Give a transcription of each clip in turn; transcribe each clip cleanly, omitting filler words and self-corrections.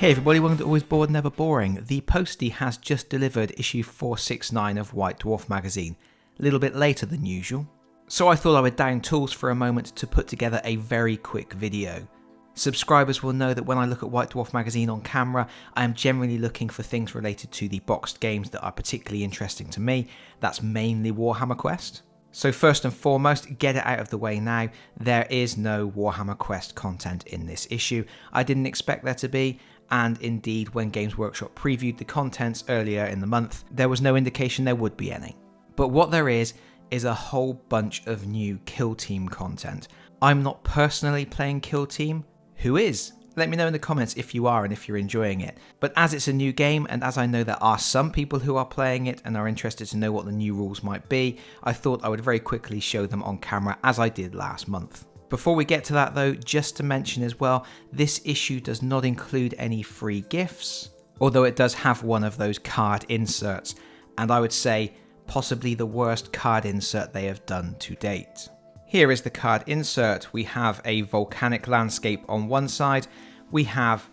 Hey everybody, welcome to Always Bored Never Boring. The Postie has just delivered issue 469 of White Dwarf magazine, a little bit later than usual. So I thought I would down tools for a moment to put together a very quick video. Subscribers will know that when I look at White Dwarf magazine on camera, I am generally looking for things related to the boxed games that are particularly interesting to me. That's mainly Warhammer Quest. So first and foremost, get it out of the way now, there is no Warhammer Quest content in this issue. I didn't expect there to be, and indeed when Games Workshop previewed the contents earlier in the month, there was no indication there would be any. But what there is a whole bunch of new Kill Team content. I'm not personally playing Kill Team. Who is? Let me know in the comments if you are and if you're enjoying it. But as it's a new game, and as I know there are some people who are playing it and are interested to know what the new rules might be, I thought I would very quickly show them on camera as I did last month. Before we get to that though, just to mention as well, this issue does not include any free gifts, although it does have one of those card inserts, and I would say possibly the worst card insert they have done to date. Here is the card insert. We have a volcanic landscape on one side, we have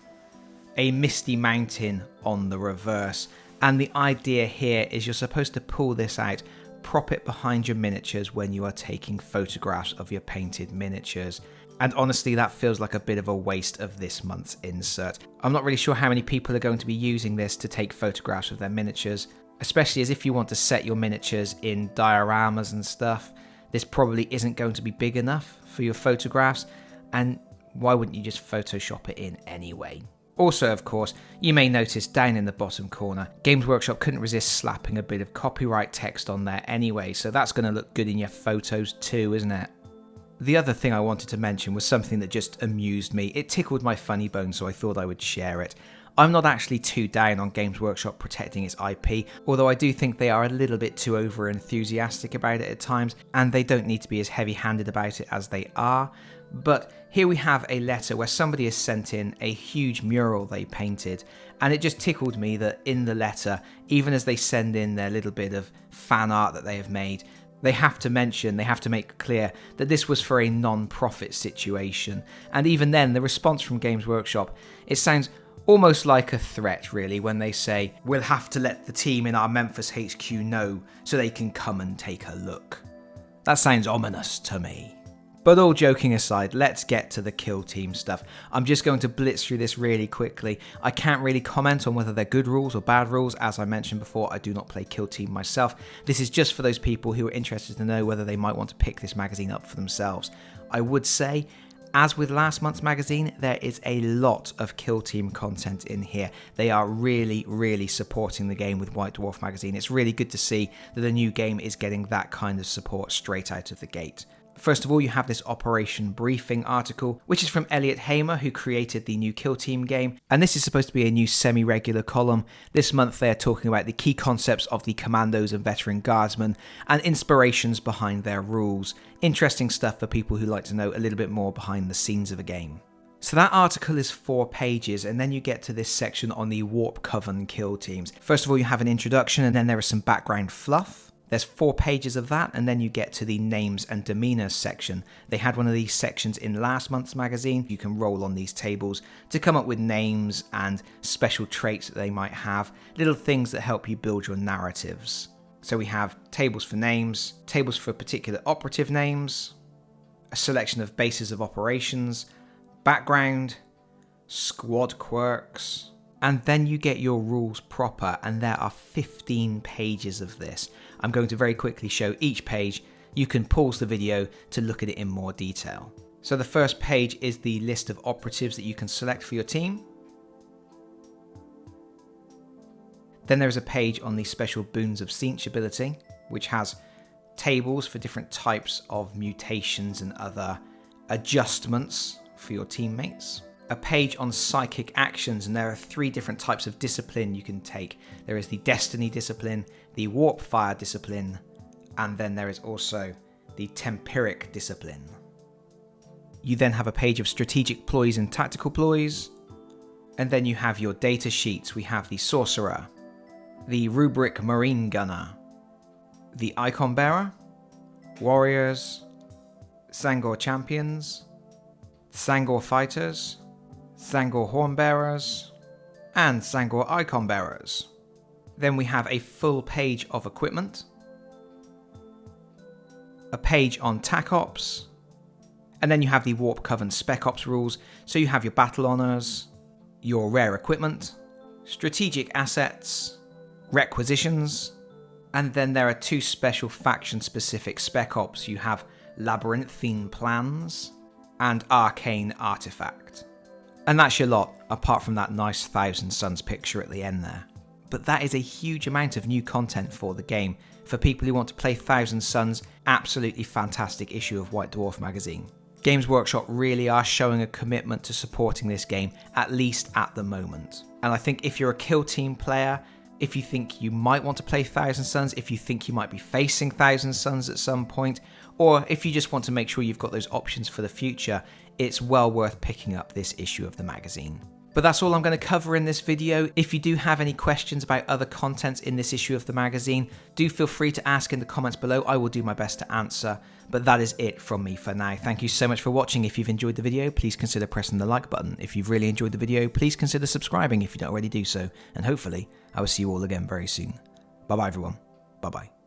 a misty mountain on the reverse, and the idea here is you're supposed to pull this out, prop it behind your miniatures when you are taking photographs of your painted miniatures. And honestly, that feels like a bit of a waste of this month's insert. I'm not really sure how many people are going to be using this to take photographs of their miniatures, especially as if you want to set your miniatures in dioramas and stuff. This probably isn't going to be big enough for your photographs, and why wouldn't you just Photoshop it in anyway? Also, of course, you may notice down in the bottom corner, Games Workshop couldn't resist slapping a bit of copyright text on there anyway, so that's going to look good in your photos too, isn't it? The other thing I wanted to mention was something that just amused me. It tickled my funny bone, so I thought I would share it. I'm not actually too down on Games Workshop protecting its IP, although I do think they are a little bit too over-enthusiastic about it at times, and they don't need to be as heavy-handed about it as they are. But here we have a letter where somebody has sent in a huge mural they painted, and it just tickled me that in the letter, even as they send in their little bit of fan art that they have made, they have to make clear that this was for a non-profit situation. And even then, the response from Games Workshop, it sounds almost like a threat, really, when they say, we'll have to let the team in our Memphis HQ know so they can come and take a look. That sounds ominous to me. But all joking aside, let's get to the Kill Team stuff. I'm just going to blitz through this really quickly. I can't really comment on whether they're good rules or bad rules. As I mentioned before, I do not play Kill Team myself. This is just for those people who are interested to know whether they might want to pick this magazine up for themselves. I would say, as with last month's magazine, there is a lot of Kill Team content in here. They are really supporting the game with White Dwarf magazine. It's really good to see that the new game is getting that kind of support straight out of the gate. First of all, you have this Operation Briefing article, which is from Elliot Hamer, who created the new Kill Team game, and this is supposed to be a new semi-regular column. This month they are talking about the key concepts of the Commandos and Veteran Guardsmen, and inspirations behind their rules. Interesting stuff for people who like to know a little bit more behind the scenes of a game. So that article is 4 pages, and then you get to this section on the Warp Coven Kill Teams. First of all, you have an introduction, and then there is some background fluff. There's 4 pages of that, and then you get to the names and demeanors section. They had one of these sections in last month's magazine. You can roll on these tables to come up with names and special traits that they might have, little things that help you build your narratives. So we have tables for names, tables for particular operative names, a selection of bases of operations, background, squad quirks, and then you get your rules proper, and there are 15 pages of this. I'm going to very quickly show each page. You can pause the video to look at it in more detail. So the first page is the list of operatives that you can select for your team. Then there is a page on the special Boons of Tzeentch ability, which has tables for different types of mutations and other adjustments for your teammates. A page on psychic actions, and there are 3 different types of discipline you can take. There is the Destiny discipline, the Warp Fire discipline, and then there is also the Tempiric discipline. You then have a page of strategic ploys and tactical ploys, and then you have your data sheets. We have the Sorcerer, the Rubric Marine Gunner, the Icon Bearer, Warriors, Sangor Champions, Sangor Fighters, Sangor Hornbearers, and Zangor icon bearers. Then we have a full page of equipment, a page on TAC Ops, and then you have the Warp Coven Spec Ops rules, so you have your battle honours, your rare equipment, strategic assets, requisitions, and then there are 2 special faction-specific Spec Ops. You have Labyrinthine Plans and Arcane Artifact. And that's your lot, apart from that nice Thousand Suns picture at the end there. But that is a huge amount of new content for the game. For people who want to play Thousand Suns, absolutely fantastic issue of White Dwarf magazine. Games Workshop really are showing a commitment to supporting this game, at least at the moment. And I think if you're a Kill Team player, if you think you might want to play Thousand Suns, if you think you might be facing Thousand Suns at some point, or if you just want to make sure you've got those options for the future, it's well worth picking up this issue of the magazine. But that's all I'm going to cover in this video. If you do have any questions about other contents in this issue of the magazine, do feel free to ask in the comments below. I will do my best to answer. But that is it from me for now. Thank you so much for watching. If you've enjoyed the video, please consider pressing the like button. If you've really enjoyed the video, please consider subscribing if you don't already do so. And hopefully, I will see you all again very soon. Bye bye everyone. Bye bye.